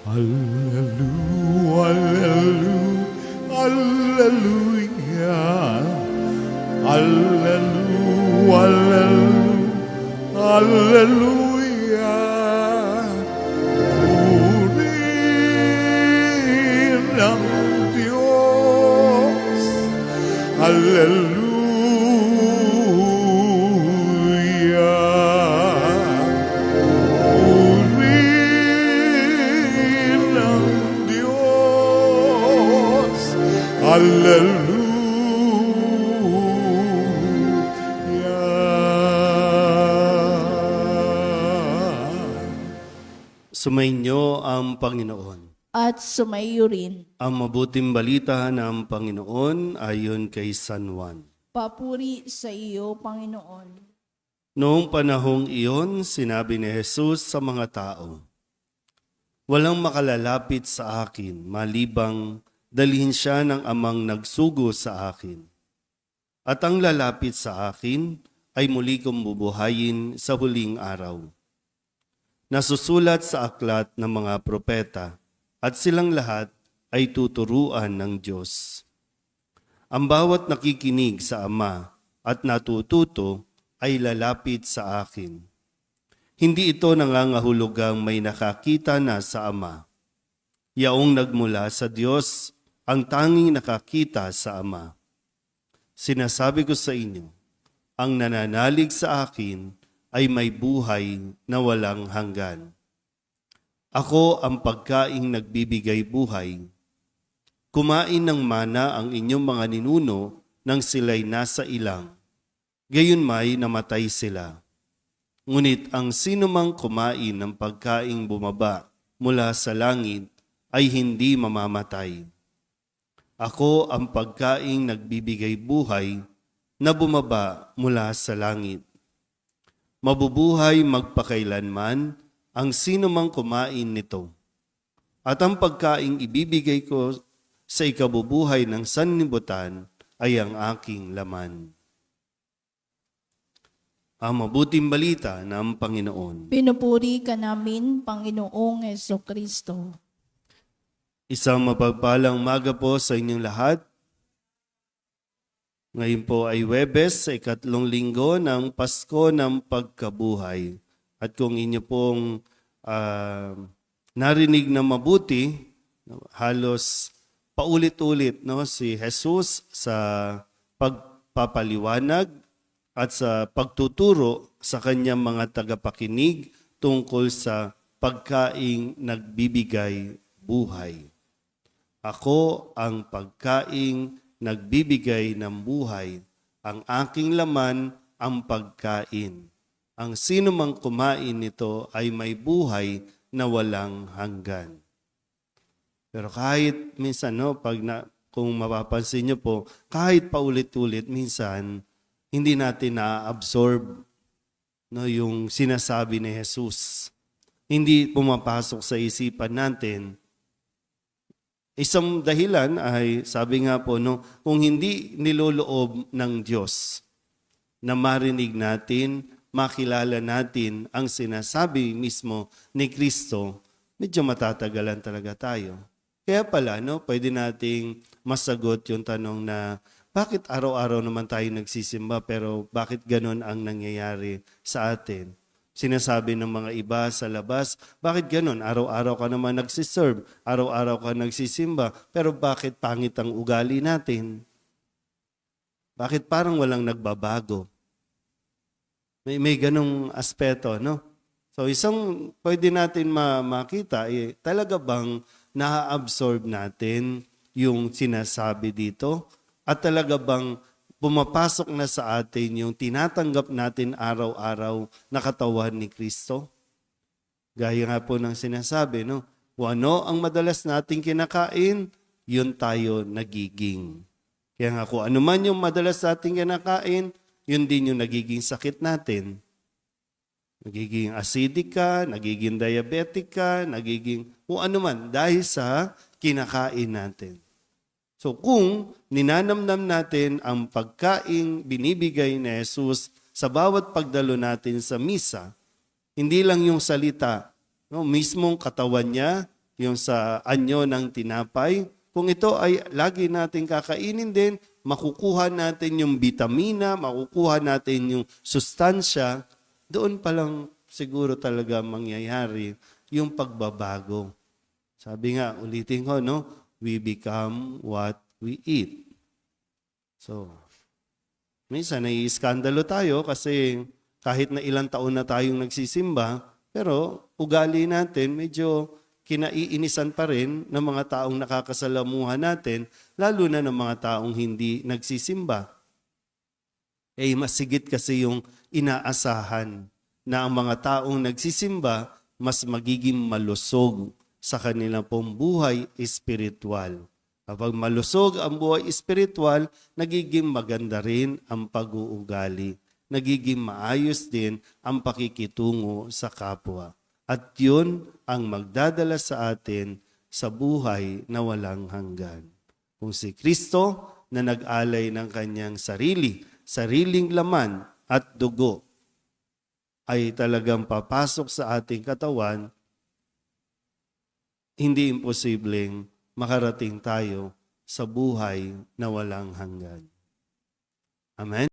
Hallelujah, hallelujah, hallelujah, hallelujah. Purihin ang Diyos, hallelujah. Purihin ang Diyos, hallelujah. Sumainyo ang Panginoon. At sumayo rin. Ang mabuting balita ng Panginoon ayon kay San Juan. Papuri sa iyo, Panginoon. Noong panahong iyon, sinabi ni Jesus sa mga tao, "Walang makalalapit sa akin, malibang dalhin siya ng amang nagsugo sa akin. At ang lalapit sa akin ay muli kong bubuhayin sa huling araw." Nasusulat sa aklat ng mga propeta, at silang lahat ay tuturuan ng Diyos. Ang bawat nakikinig sa Ama at natututo ay lalapit sa akin. Hindi ito nangangahulugang may nakakita na sa Ama. Yaong nagmula sa Diyos, ang tanging nakakita sa Ama. Sinasabi ko sa inyo, ang nananalig sa akin ay may buhay na walang hanggan. Ako ang pagkaing nagbibigay buhay. Kumain ng mana ang inyong mga ninuno nang sila'y nasa ilang. Gayon may namatay sila. Ngunit ang sinumang kumain ng pagkaing bumaba mula sa langit ay hindi mamamatay. Ako ang pagkaing nagbibigay buhay na bumaba mula sa langit. Mabubuhay magpakailanman ang sinumang kumain nito. At ang pagkaing ibibigay ko sa ikabubuhay ng sanlibutan ay ang aking laman. Ang mabuting balita ng Panginoon. Pinupuri ka namin, Panginoong Jesucristo. Isang mapagpalang umaga po sa inyong lahat. Ngayon po ay Huwebes sa 3 linggo ng Pasko ng Pagkabuhay. At kung inyo pong narinig na mabuti, halos paulit-ulit si Jesus sa pagpapaliwanag at sa pagtuturo sa kanyang mga tagapakinig tungkol sa pagkaing nagbibigay buhay. Ako ang pagkaing nagbibigay ng buhay. Ang aking laman ang pagkain. Ang sino mang kumain nito ay may buhay na walang hanggan. Pero kahit minsan, kung mapapansin nyo po, kahit paulit-ulit, minsan, hindi natin na-absorb yung sinasabi ni Jesus. Hindi pumapasok sa isipan natin. Isang dahilan ay, sabi nga po, kung hindi niloloob ng Diyos na marinig natin, makilala natin ang sinasabi mismo ni Kristo, medyo matatagalan talaga tayo. Kaya pala, pwede nating masagot yung tanong na, bakit araw-araw naman tayo nagsisimba pero bakit ganon ang nangyayari sa atin? Sinasabi ng mga iba sa labas, bakit ganon? Araw-araw ka naman nagsiserve, araw-araw ka nagsisimba, pero bakit pangit ang ugali natin? Bakit parang walang nagbabago? May ganong aspeto, So isang pwede natin makita, talaga bang na-absorb natin yung sinasabi dito? At talaga bang pumapasok na sa atin yung tinatanggap natin araw-araw na katawan ni Kristo? Gaya nga po ng sinasabi, kung ano ang madalas nating kinakain, yun tayo nagiging. Kaya nga kung ano man yung madalas nating kinakain, yun din yung nagiging sakit natin. Nagiging acidic ka, nagiging diabetic ka, nagiging kung ano man dahil sa kinakain natin. So kung ninanamnam natin ang pagkaing binibigay ni Jesus sa bawat pagdalo natin sa misa, hindi lang yung salita, mismong katawan niya, yung sa anyo ng tinapay. Kung ito ay lagi natin kakainin din, makukuha natin yung vitamina, makukuha natin yung sustansya, doon pa lang siguro talaga mangyayari yung pagbabago. Sabi nga, ulitin ko, no? We become what we eat. So, minsan nai-iskandalo tayo kasi kahit na ilang taon na tayong nagsisimba, pero ugali natin medyo kinaiinisan pa rin ng mga taong nakakasalamuha natin, lalo na ng mga taong hindi nagsisimba. Masigit kasi yung inaasahan na ang mga taong nagsisimba mas magiging malusog sa kanilang pong buhay espiritual. Kapag malusog ang buhay espiritual, nagiging maganda rin ang pag-uugali. Nagiging maayos din ang pakikitungo sa kapwa. At yun ang magdadala sa atin sa buhay na walang hanggan. Kung si Kristo na nag-alay ng kanyang sariling laman at dugo, ay talagang papasok sa ating katawan, hindi imposibleng makarating tayo sa buhay na walang hanggan. Amen?